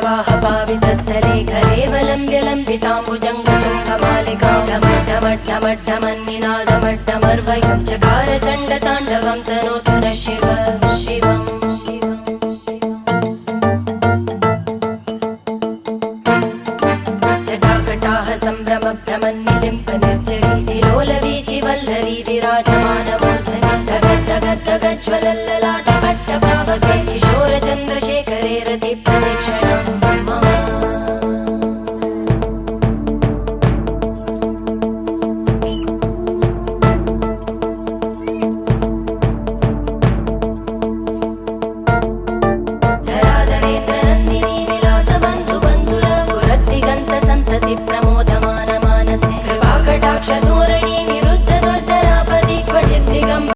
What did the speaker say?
जटाटवीगलज्जलप्रवाहपावितस्थले घरेवलम्ब्य लम्बिताम्बुजङ्गतुङ्गमालिकां ढमड्ढमड्ढमड्ढमन्निनादमड्ढमर्वयं चकार चण्डताण्डवं तनोतु नः शिव शिवम् जटाकटाः सम्भ्रमभ्रमन्निलिम्प निर्जरी विलोलवीचि वल्लरी विराजमानमूर्धनि धगद्धगद्धगज्ज्वलल्लला